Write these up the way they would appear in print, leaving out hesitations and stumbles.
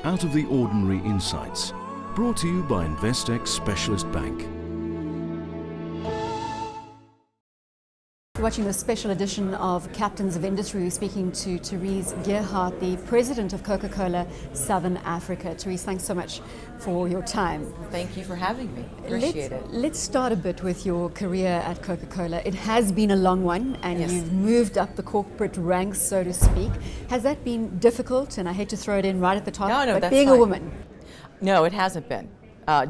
out of the ordinary insights. Brought to you by Investex Specialist Bank. Watching this special edition of Captains of Industry, we're speaking to Therese Gearhart, the President of Coca Cola Southern Africa. Therese, thanks so much for your time. Thank you for having me. Appreciate it. Let's start a bit with your career at Coca Cola. It has been a long one, and Yes. You've moved up the corporate ranks, so to speak. Has that been difficult? And I hate to throw it in right at the top, No, but that's being fine. a woman. No, it hasn't been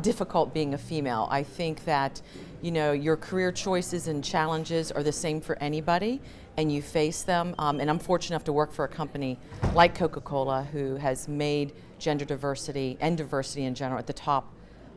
difficult being a female. I think that, your career choices and challenges are the same for anybody, and you face them. And I'm fortunate enough to work for a company like Coca Cola, who has made gender diversity and diversity in general at the top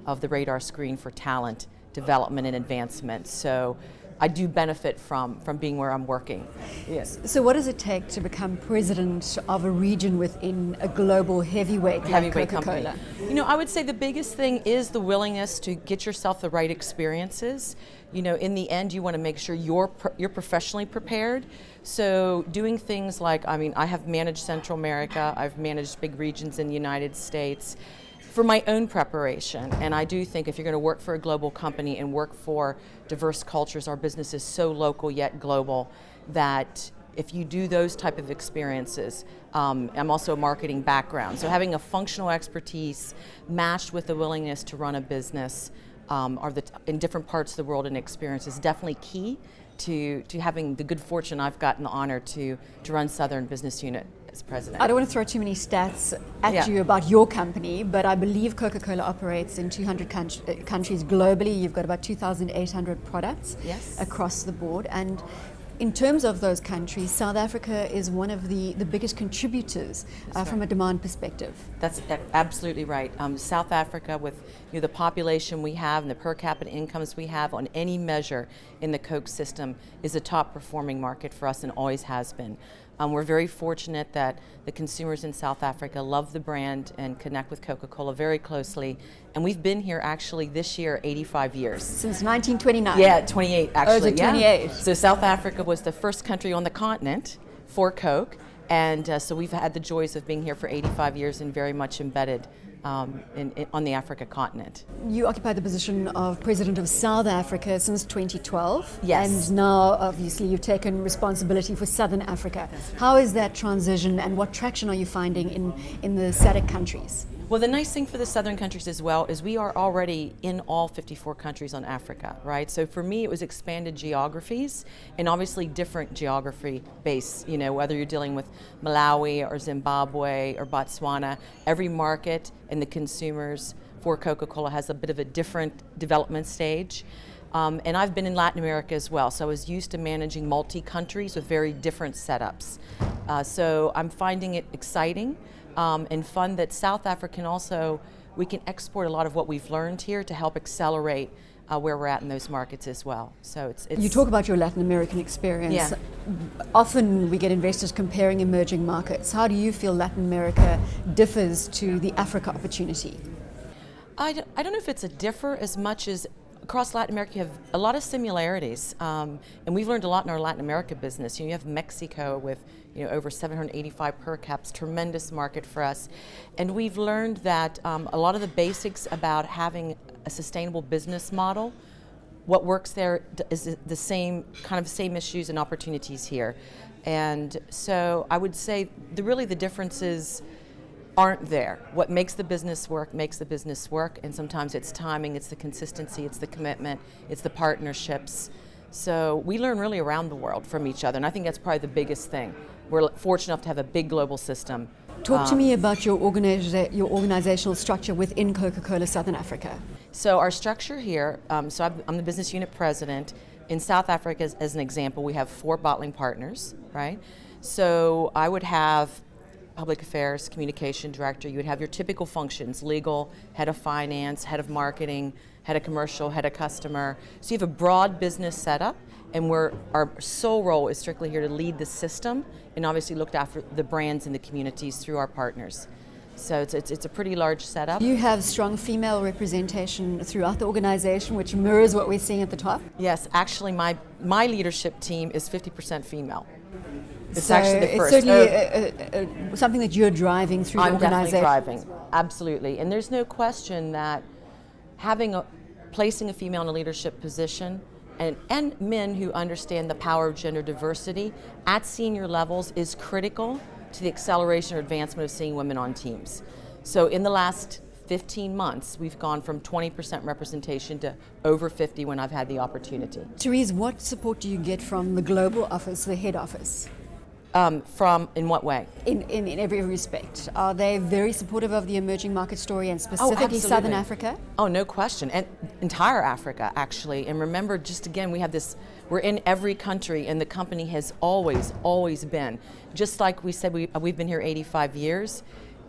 of the radar screen for talent development and advancement. So I do benefit from being where I'm working. Yes. So what does it take to become president of a region within a global heavyweight like Coca-Cola? Company. I would say the biggest thing is the willingness to get yourself the right experiences. In the end, you want to make sure you're professionally prepared. So doing things like, I have managed Central America, I've managed big regions in the United States for my own preparation. And I do think if you're going to work for a global company and work for diverse cultures, our business is so local yet global that if you do those type of experiences, I'm also a marketing background. So having a functional expertise matched with the willingness to run a business in different parts of the world and experience is definitely key to having the good fortune I've gotten the honor to run Southern Business Unit as president. I don't want to throw too many stats at you about your company, but I believe Coca-Cola operates in 200 countries globally. You've got about 2,800 products across the board. And in terms of those countries, South Africa is one of the biggest contributors from a demand perspective. That's absolutely right. South Africa, with the population we have and the per capita incomes we have on any measure in the Coke system, is a top performing market for us and always has been. We're very fortunate that the consumers in South Africa love the brand and connect with Coca-Cola very closely. And we've been here actually this year 85 years. Since 1929? Yeah, 28 actually. Oh, is it 28? Yeah. So South Africa was the first country on the continent for Coke. And so we've had the joys of being here for 85 years and very much embedded on the Africa continent. You occupy the position of President of South Africa since 2012. Yes. And now, obviously, you've taken responsibility for Southern Africa. How is that transition, and what traction are you finding in the SADC countries? Well, the nice thing for the southern countries as well is we are already in all 54 countries on Africa, right? So for me, it was expanded geographies and obviously different geography base, whether you're dealing with Malawi or Zimbabwe or Botswana, every market and the consumers for Coca-Cola has a bit of a different development stage. And I've been in Latin America as well, so I was used to managing multi-countries with very different setups. So I'm finding it exciting. And fun that South Africa we can export a lot of what we've learned here to help accelerate where we're at in those markets as well. So it's You talk about your Latin American experience. Yeah. Often we get investors comparing emerging markets. How do you feel Latin America differs to the Africa opportunity? I don't know if it's a differ as much as across Latin America, you have a lot of similarities, and we've learned a lot in our Latin America business. You have Mexico with over 785 per caps, tremendous market for us, and we've learned that a lot of the basics about having a sustainable business model, what works there is the same issues and opportunities here, and so I would say the differences aren't there. What makes the business work, and sometimes it's timing, it's the consistency, it's the commitment, it's the partnerships. So we learn really around the world from each other, and I think that's probably the biggest thing. We're fortunate enough to have a big global system. Talk to me about your organizational structure within Coca-Cola Southern Africa. So our structure here, I'm the business unit president. In South Africa, as an example, we have 4 bottling partners, right? So I would have public affairs, communication director. You would have your typical functions: legal, head of finance, head of marketing, head of commercial, head of customer. So you have a broad business setup, and our sole role is strictly here to lead the system and obviously look after the brands and the communities through our partners. So it's a pretty large setup. You have strong female representation throughout the organization, which mirrors what we're seeing at the top? Yes, actually my leadership team is 50% female. It's actually the first. It's certainly something that you're driving through the I'm organization. definitely driving, absolutely. And there's no question that placing a female in a leadership position and men who understand the power of gender diversity at senior levels is critical to the acceleration or advancement of seeing women on teams. So in the last 15 months, we've gone from 20% representation to over 50 when I've had the opportunity. Therese, what support do you get from the global office, the head office? In what way? In every respect. Are they very supportive of the emerging market story and specifically Southern Africa? Oh, no question. And entire Africa, actually. And remember, just again, we're in every country, and the company has always been. Just like we said, we've been here 85 years.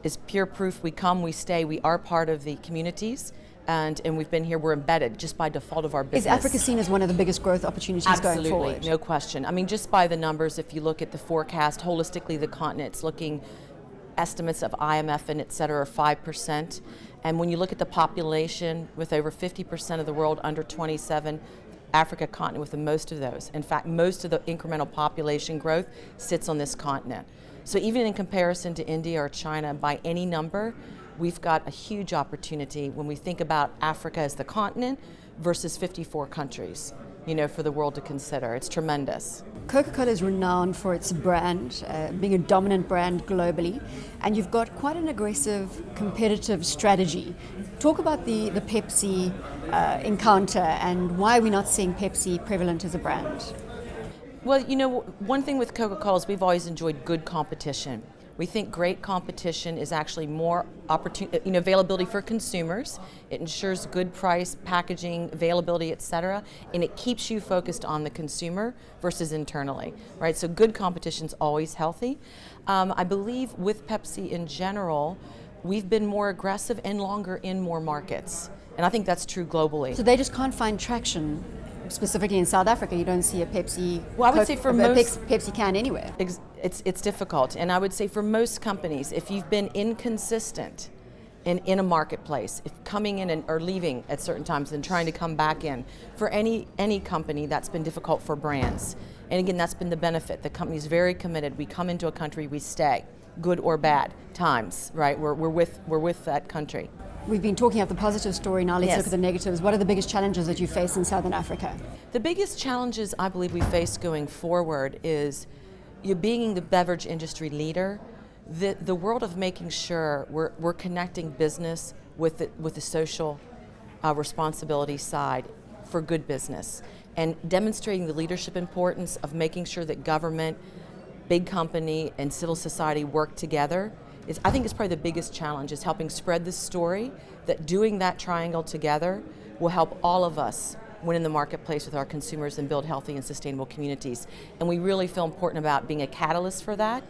Is pure proof we come, we stay, we are part of the communities. And we've been here, we're embedded just by default of our business. Is Africa seen as one of the biggest growth opportunities going forward? Absolutely, no question. I mean, just by the numbers, if you look at the forecast, holistically the continent's looking, estimates of IMF and et cetera are 5%. And when you look at the population, with over 50% of the world under 27, Africa continent with the most of those. In fact, most of the incremental population growth sits on this continent. So even in comparison to India or China, by any number, we've got a huge opportunity when we think about Africa as the continent versus 54 countries, for the world to consider. It's tremendous. Coca-Cola is renowned for its brand, being a dominant brand globally, and you've got quite an aggressive competitive strategy. Talk about the Pepsi encounter and why we're not seeing Pepsi prevalent as a brand. Well, one thing with Coca-Cola is we've always enjoyed good competition. We think great competition is actually more opportunity, availability for consumers. It ensures good price, packaging, availability, et cetera, and it keeps you focused on the consumer versus internally, right? So good competition is always healthy. I believe with Pepsi in general, we've been more aggressive and longer in more markets, and I think that's true globally. So they just can't find traction. Specifically in South Africa, you don't see a Pepsi. Well, I would say for most Pepsi can anywhere. It's difficult, and I would say for most companies, if you've been inconsistent in a marketplace, if coming in or leaving at certain times and trying to come back in, for any company, that's been difficult for brands. And again, that's been the benefit. The company's very committed. We come into a country, we stay, good or bad times, right? We're with that country. We've been talking about the positive story, now let's look at the negatives. What are the biggest challenges that you face in Southern Africa? The biggest challenges I believe we face going forward is you being the beverage industry leader, the world of making sure we're connecting business with the social responsibility side for good business, and demonstrating the leadership importance of making sure that government, big company, and civil society work together. I think it's probably the biggest challenge, is helping spread this story, that doing that triangle together will help all of us win in the marketplace with our consumers and build healthy and sustainable communities. And we really feel important about being a catalyst for that,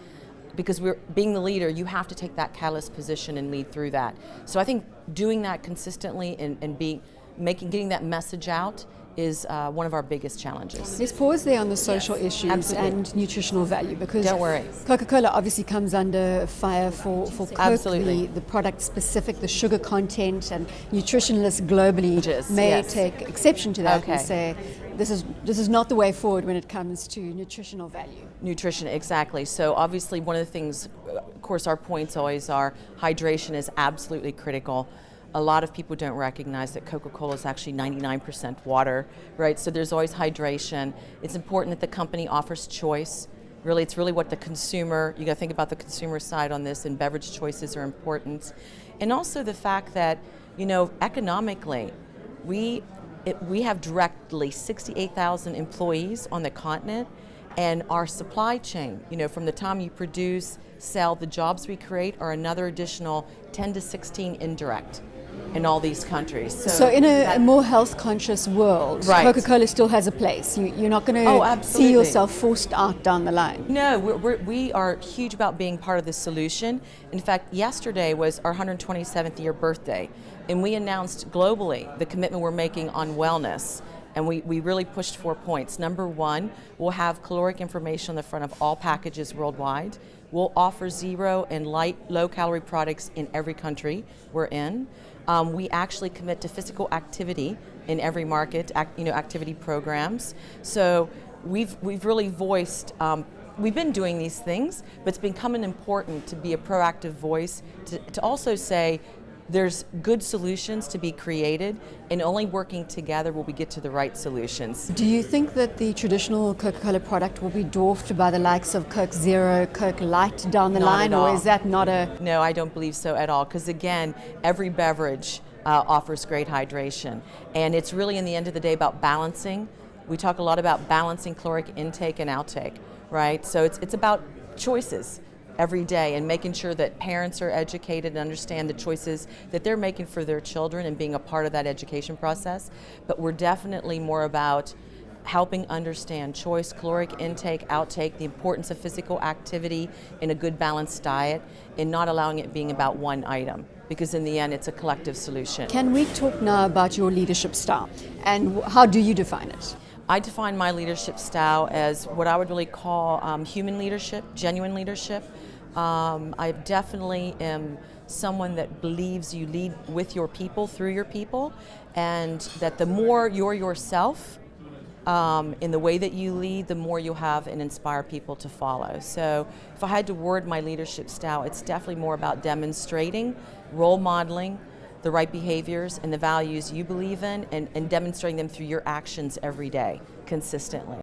because being the leader, you have to take that catalyst position and lead through that. So I think doing that consistently and getting that message out is one of our biggest challenges. Let's pause there on the social issues absolutely. And nutritional value, because don't worry. Coca-Cola obviously comes under fire for Coke, absolutely. the product specific, the sugar content, and nutritionalists globally may take exception to that and say this is not the way forward when it comes to nutritional value. Nutrition, exactly. So obviously one of the things, of course our points always are hydration is absolutely critical. A lot of people don't recognize that Coca-Cola is actually 99% water, right? So there's always hydration. It's important that the company offers choice. Really, it's really what the consumer, you got to think about the consumer side on this, and beverage choices are important. And also the fact that, economically, we have directly 68,000 employees on the continent, and our supply chain, from the time you produce, sell, the jobs we create are another additional 10 to 16 indirect in all these countries. So in a more health-conscious world, Coca-Cola still has a place. You're not going to see yourself forced out down the line. No, we are huge about being part of the solution. In fact, yesterday was our 127th year birthday, and we announced globally the commitment we're making on wellness. And we really pushed 4 points. Number one, we'll have caloric information on the front of all packages worldwide. We'll offer zero and low-calorie products in every country we're in. We actually commit to physical activity in every market, activity programs. So we've really voiced we've been doing these things, but it's becoming important to be a proactive voice, to also say there's good solutions to be created, and only working together will we get to the right solutions. Do you think that the traditional Coca-Cola product will be dwarfed by the likes of Coke Zero, Coke Light down the line, or is that not a... No, I don't believe so at all, because again, every beverage offers great hydration, and it's really in the end of the day about balancing. We talk a lot about balancing caloric intake and outtake, right? So it's about choices every day, and making sure that parents are educated and understand the choices that they're making for their children and being a part of that education process. But we're definitely more about helping understand choice, caloric intake, outtake, the importance of physical activity in a good balanced diet, and not allowing it being about one item, because in the end it's a collective solution. Can we talk now about your leadership style, and how do you define it? I define my leadership style as what I would really call human leadership, genuine leadership. I definitely am someone that believes you lead with your people, through your people, and that the more you're yourself in the way that you lead, the more you'll have and inspire people to follow. So if I had to word my leadership style, it's definitely more about demonstrating, role modeling the right behaviors and the values you believe in, and demonstrating them through your actions every day, consistently.